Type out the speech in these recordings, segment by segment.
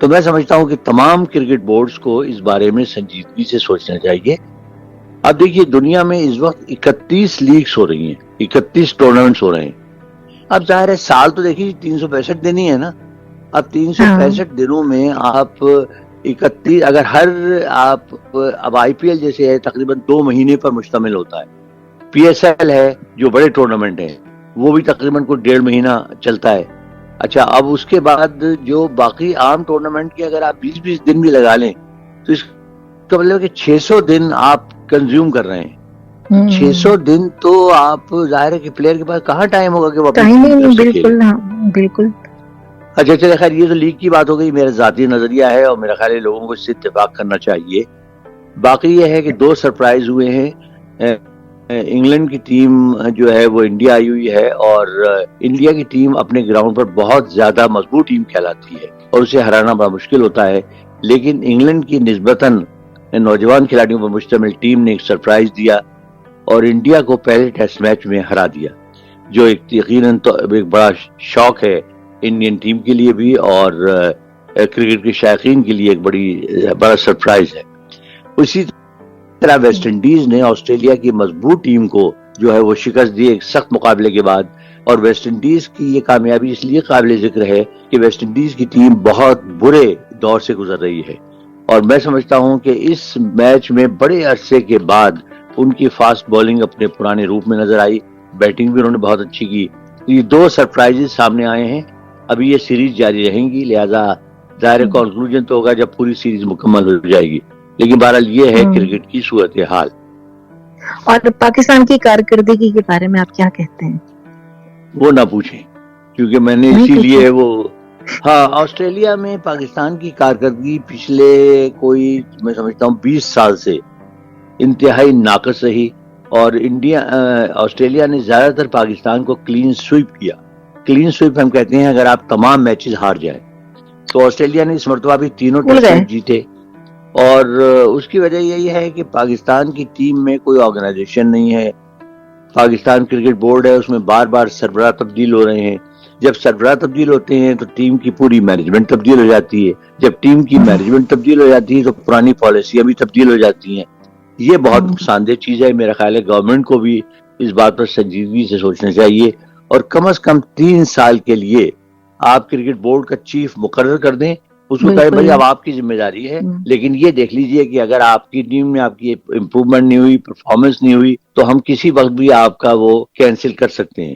تو میں سمجھتا ہوں کہ تمام کرکٹ بورڈز کو اس بارے میں سنجیدگی سے سوچنا چاہیے. اب دیکھیے دنیا میں اس وقت 31 لیگز ہو رہی ہیں, 31 ٹورنامنٹس ہو رہے ہیں. اب ظاہر ہے سال تو دیکھیے 365 دن ہی ہے نا. اب 365 دنوں میں آپ 31, اگر ہر آپ اب آئی پی ایل جیسے ہے تقریباً 2 مہینے پر مشتمل ہوتا ہے. پی ایس ایل ہے جو بڑے ٹورنامنٹ ہیں وہ بھی تقریباً کوئی 1.5 مہینہ چلتا ہے. اچھا اب اس کے بعد جو باقی عام ٹورنامنٹ کے اگر آپ 20 دن بھی لگا لیں تو اس کا مطلب کہ 600 دن آپ کنزیوم کر رہے ہیں. 600 دن تو آپ ظاہر ہے کہ پلیئر کے پاس کہاں ٹائم ہوگا کہ وہ اپنی ٹیم طرف سے کھیلے. بالکل. اچھا چلے خیر یہ تو لیگ کی بات ہو گئی, میرا ذاتی نظریہ ہے اور میرا خیال ہے لوگوں کو اس سے اتفاق کرنا چاہیے. باقی یہ ہے کہ 2 سرپرائز ہوئے ہیں. انگلینڈ کی ٹیم جو ہے وہ انڈیا آئی ہوئی ہے اور انڈیا کی ٹیم اپنے گراؤنڈ پر بہت زیادہ مضبوط ٹیم کہلاتی ہے اور اسے ہرانا بڑا مشکل ہوتا ہے. لیکن انگلینڈ کی نسبتاً نوجوان کھلاڑیوں پر مشتمل ٹیم نے ایک سرپرائز دیا اور انڈیا کو پہلے ٹیسٹ میچ میں ہرا دیا, جو ایک یقیناً تو ایک بڑا شوق ہے انڈین ٹیم کے لیے بھی اور کرکٹ کے شائقین کے لیے ایک بڑا سرپرائز ہے. اسی طرح ویسٹ انڈیز نے آسٹریلیا کی مضبوط ٹیم کو جو ہے وہ شکست دی ایک سخت مقابلے کے بعد. اور ویسٹ انڈیز کی یہ کامیابی اس لیے قابل ذکر ہے کہ ویسٹ انڈیز کی ٹیم بہت برے دور سے گزر رہی ہے اور میں سمجھتا ہوں کہ اس میچ میں بڑے عرصے کے بعد ان کی فاسٹ بولنگ اپنے پرانے روپ میں نظر آئی, بیٹنگ بھی انہوں نے بہت اچھی کی. یہ 2 سرپرائزز سامنے آئے ہیں. ابھی یہ سیریز جاری رہیں گی, لہذا ظاہر کنکلوژن تو ہوگا جب پوری سیریز مکمل ہو جائے گی. لیکن بہرحال یہ ہے کرکٹ کی صورتحال. اور پاکستان کی کارکردگی کے بارے میں آپ کیا کہتے ہیں؟ وہ نہ پوچھیں کیونکہ میں نے اسی لیے آسٹریلیا میں پاکستان کی کارکردگی پچھلے کوئی میں سمجھتا ہوں 20 سال سے انتہائی ناقص رہی اور آسٹریلیا نے زیادہ تر پاکستان کو کلین سویپ کیا. کلین سویپ ہم کہتے ہیں اگر آپ تمام میچز ہار جائیں, تو آسٹریلیا نے اس مرتبہ بھی 3 ٹیسٹ میچ جیتے اور اس کی وجہ یہی ہے کہ پاکستان کی ٹیم میں کوئی آرگنائزیشن نہیں ہے. پاکستان کرکٹ بورڈ ہے, اس میں بار بار سربراہ تبدیل ہو رہے ہیں. جب سربراہ تبدیل ہوتے ہیں تو ٹیم کی پوری مینجمنٹ تبدیل ہو جاتی ہے. جب ٹیم کی مینجمنٹ تبدیل ہو جاتی ہے تو پرانی پالیسیاں بھی تبدیل ہو جاتی ہیں. یہ بہت نقصان دہ چیز ہے. میرا خیال ہے گورنمنٹ کو بھی اس بات پر سنجیدگی سے سوچنا چاہیے اور کم از کم 3 سال کے لیے آپ کرکٹ بورڈ کا چیف مقرر کر دیں. اس کو کہے بھائی اب آپ کی ذمہ داری ہے, لیکن یہ دیکھ لیجئے کہ اگر آپ کی ٹیم میں آپ کی امپروومنٹ نہیں ہوئی, پرفارمنس نہیں ہوئی, تو ہم کسی وقت بھی آپ کا وہ کینسل کر سکتے ہیں.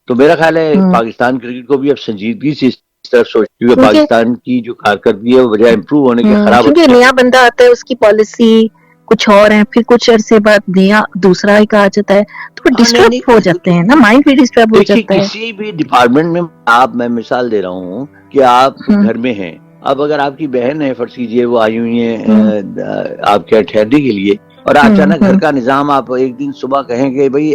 تو میرا خیال ہے پاکستان کرکٹ کو بھی اب سنجیدگی سے اس طرف سوچ, کیونکہ پاکستان کی جو کارکردگی ہے وہ بجائے امپروو ہونے کے خراب ہوتی ہے. کیونکہ نیا بندہ آتا ہے, اس کی پالیسی کچھ اور ہے, پھر کچھ عرصے بعد نیا دوسرا ایک آ جاتا ہے تو ڈسٹرب ہو جاتے ہیں نا, مائنڈ بھی ڈسٹرب ہو جاتا ہے. کسی بھی ڈپارٹمنٹ میں میں مثال دے رہا ہوں کہ آپ گھر میں ہیں, اب اگر آپ کی بہن ہے فرض کیجئے وہ آئی ہوئی ہیں آپ کے ٹھہرنے کے لیے اور اچانک گھر کا نظام آپ ایک دن صبح کہیں کہ بھئی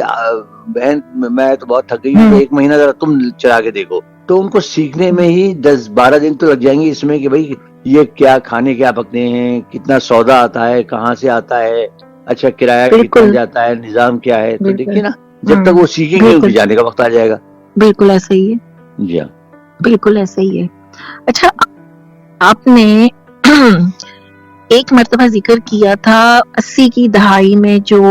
بہن میں تو بہت تھک گئی ہوں, 1 مہینہ ذرا تم چلا کے دیکھو, تو ان کو سیکھنے میں ہی 10-12 دن تو لگ جائیں گے اس میں کہ بھئی یہ کیا کھانے کیا پکتے ہیں, کتنا سودا آتا ہے, کہاں سے آتا ہے, اچھا کرایہ کتنا جاتا ہے, نظام کیا ہے. تو دیکھیے نا جب تک وہ سیکھیں گے ان کے جانے کا وقت آ جائے گا. بالکل ایسا ہی ہے. جی ہاں بالکل ایسا ہی ہے. اچھا آپ نے ایک مرتبہ ذکر کیا تھا 80 کی دہائی میں جو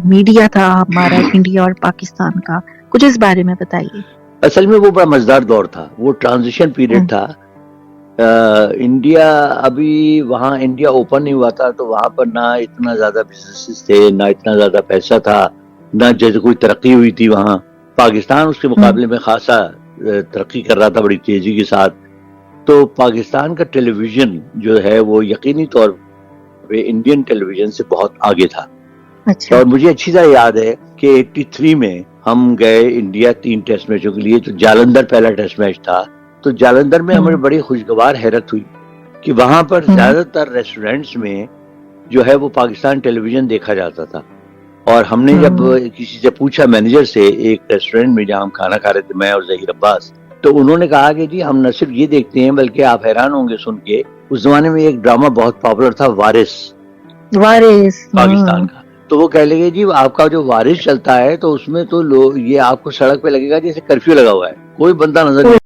میڈیا تھا ہمارا انڈیا اور پاکستان کا, کچھ اس بارے میں بتائیے. اصل میں وہ بڑا مزیدار دور تھا, وہ ٹرانزیشن پیریڈ تھا. انڈیا ابھی وہاں انڈیا اوپن نہیں ہوا تھا تو وہاں پر نہ اتنا زیادہ بزنسز تھے, نہ اتنا زیادہ پیسہ تھا, نہ جیسے کوئی ترقی ہوئی تھی وہاں. پاکستان اس کے مقابلے میں خاصا ترقی کر رہا تھا بڑی تیزی کے ساتھ. تو پاکستان کا ٹیلی ویژن جو ہے وہ یقینی طور پہ انڈین ٹیلی ویژن سے بہت آگے تھا. اور مجھے اچھی طرح یاد ہے کہ 83 میں ہم گئے انڈیا 3 ٹیسٹ میچوں کے لیے. تو جالندھر پہلا ٹیسٹ میچ تھا. تو جالندھر میں ہمیں بڑی خوشگوار حیرت ہوئی کہ وہاں پر زیادہ تر ریسٹورینٹس میں جو ہے وہ پاکستان ٹیلی ویژن دیکھا جاتا تھا. اور ہم نے جب کسی سے پوچھا مینیجر سے ایک ریسٹورینٹ میں جہاں ہم کھانا کھا رہے تھے, میں اور ظہیر عباس, تو انہوں نے کہا کہ جی ہم نہ صرف یہ دیکھتے ہیں بلکہ آپ حیران ہوں گے سن کے, اس زمانے میں ایک ڈرامہ بہت پاپولر تھا وارث پاکستان کا. تو وہ کہہ لگے جی آپ کا جو وارث چلتا ہے تو اس میں تو یہ آپ کو سڑک پہ لگے گا جیسے کرفیو لگا ہوا ہے, کوئی بندہ نظر نہیں